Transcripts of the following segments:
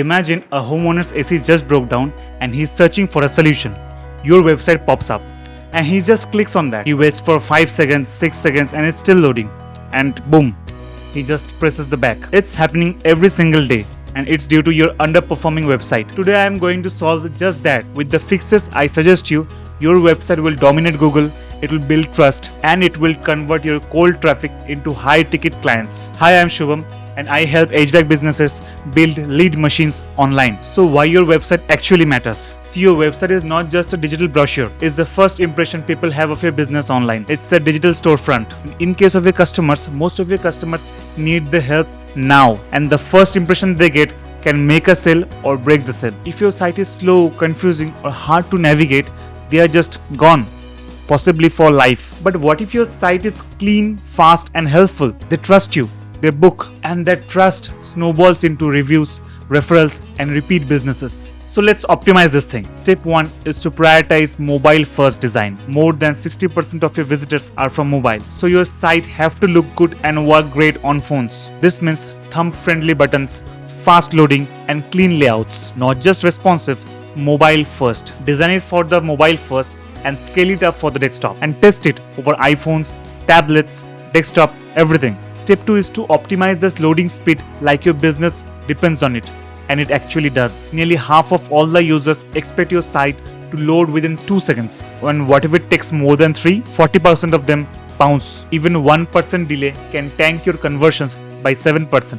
Imagine a homeowner's AC just broke down and he's searching for a solution. Your website pops up and he just clicks on that. He waits for 5 seconds, 6 seconds and it's still loading. And boom, he just presses the back. It's happening every single day and it's due to your underperforming website. Today I am going to solve just that. With the fixes I suggest you, your website will dominate Google, it will build trust and it will convert your cold traffic into high ticket clients. Hi, I am Shubham and I help HVAC businesses build lead machines online. So why your website actually matters? See, your website is not just a digital brochure. It's the first impression people have of your business online. It's a digital storefront. In case of your customers, most of your customers need the help now, and the first impression they get can make a sale or break the sale. If your site is slow, confusing or hard to navigate, they are just gone, possibly for life. But what if your site is clean, fast and helpful? They trust you, they book, and that trust snowballs into reviews, referrals and repeat businesses. So let's optimize this thing. Step 1 is to prioritize mobile first design. More than 60% of your visitors are from mobile. So your site have to look good and work great on phones. This means thumb friendly buttons, fast loading and clean layouts. Not just responsive, mobile first. Design it for the mobile first and scale it up for the desktop and test it over iPhones, tablets, desktop, everything. Step 2 is to optimize this loading speed like your business depends on it. And it actually does. Nearly half of all the users expect your site to load within 2 seconds. And what if it takes more than 3? 40% of them bounce. Even 1% delay can tank your conversions by 7%.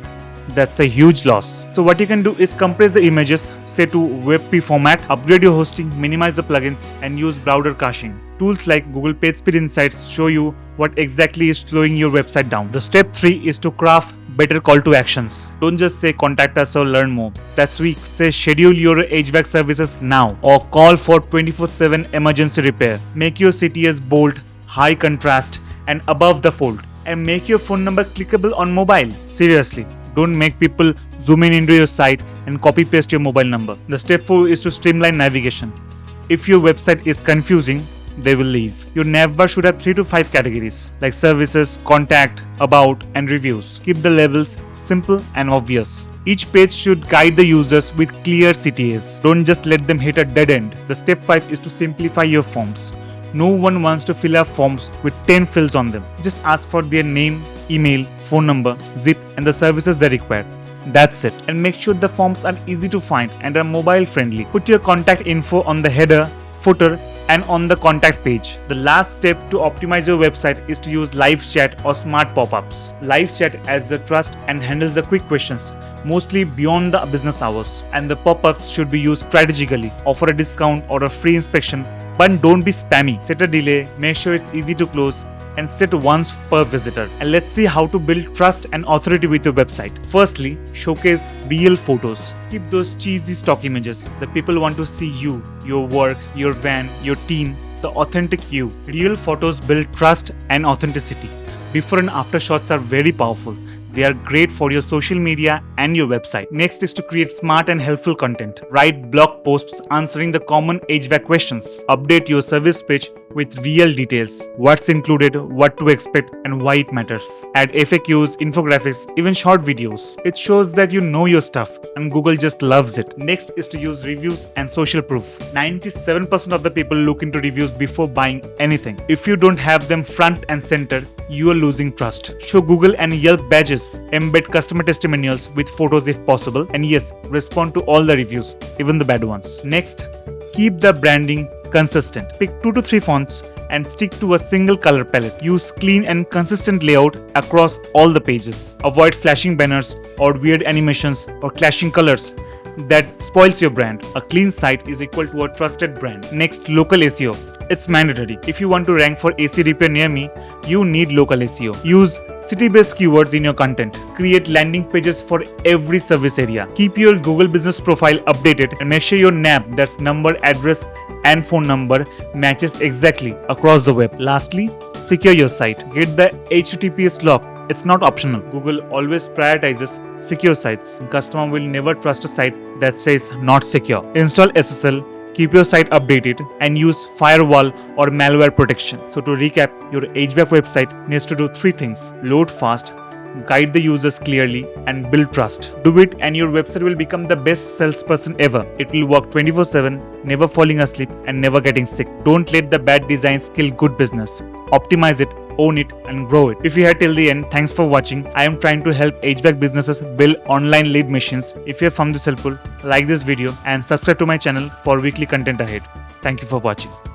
That's a huge loss. So what you can do is compress the images, say to WebP format, upgrade your hosting, minimize the plugins and use browser caching. Tools like Google PageSpeed Insights show you what exactly is slowing your website down. The step 3 is to craft better call to actions. Don't just say contact us or learn more. That's weak. Say schedule your HVAC services now or call for 24/7 emergency repair. Make your CTAs bold, high contrast and above the fold, and make your phone number clickable on mobile. Seriously. Don't make people zoom in into your site and copy paste your mobile number. The step 4 is to streamline navigation. If your website is confusing, they will leave. You never should have 3 to 5 categories like services, contact, about and reviews. Keep the labels simple and obvious. Each page should guide the users with clear CTAs. Don't just let them hit a dead end. The step 5 is to simplify your forms. No one wants to fill up forms with 10 fields on them. Just ask for their name, email, phone number, zip and the services they require. That's it. And make sure the forms are easy to find and are mobile friendly. Put your contact info on the header, footer and on the contact page. The last step to optimize your website is to use live chat or smart pop-ups. Live chat adds the trust and handles the quick questions, mostly beyond the business hours. And the pop-ups should be used strategically. Offer a discount or a free inspection, but don't be spammy. Set a delay, make sure it's easy to close and set once per visitor. And let's see how to build trust and authority with your website. Firstly, showcase real photos. Skip those cheesy stock images. The people want to see you, your work, your van, your team, the authentic you. Real photos build trust and authenticity. Before and after shots are very powerful. They are great for your social media and your website. Next is to create smart and helpful content. Write blog posts answering the common HVAC questions. Update your service page with real details. What's included, what to expect, and why it matters. Add FAQs, infographics, even short videos. It shows that you know your stuff and Google just loves it. Next is to use reviews and social proof. 97% of the people look into reviews before buying anything. If you don't have them front and center, you are losing trust. Show Google and Yelp badges. Embed customer testimonials with photos if possible. And yes, respond to all the reviews, even the bad ones. Next, keep the branding consistent. Pick 2 to 3 fonts and stick to a single color palette. Use clean and consistent layout across all the pages. Avoid flashing banners or weird animations or clashing colors. That spoils your brand. A clean site is equal to a trusted brand. Next, local SEO. It's mandatory. If you want to rank for AC repair near me, you need local SEO. Use city-based keywords in your content. Create landing pages for every service area. Keep your Google business profile updated and make sure your NAP, that's number, address and phone number, matches exactly across the web. Lastly, secure your site. Get the HTTPS lock. It's not optional. Google always prioritizes secure sites. Customer will never trust a site that says not secure. Install SSL, keep your site updated, and use firewall or malware protection. So to recap, your HVAC website needs to do 3 things: load fast, guide the users clearly, and build trust. Do it and your website will become the best salesperson ever. It will work 24/7, never falling asleep and never getting sick. Don't let the bad designs kill good business. Optimize it, own it, and grow it. If you had till the end, thanks for watching. I am trying to help HVAC businesses build online lead machines. If you have found this helpful, like this video and subscribe to my channel for weekly content ahead. Thank you for watching.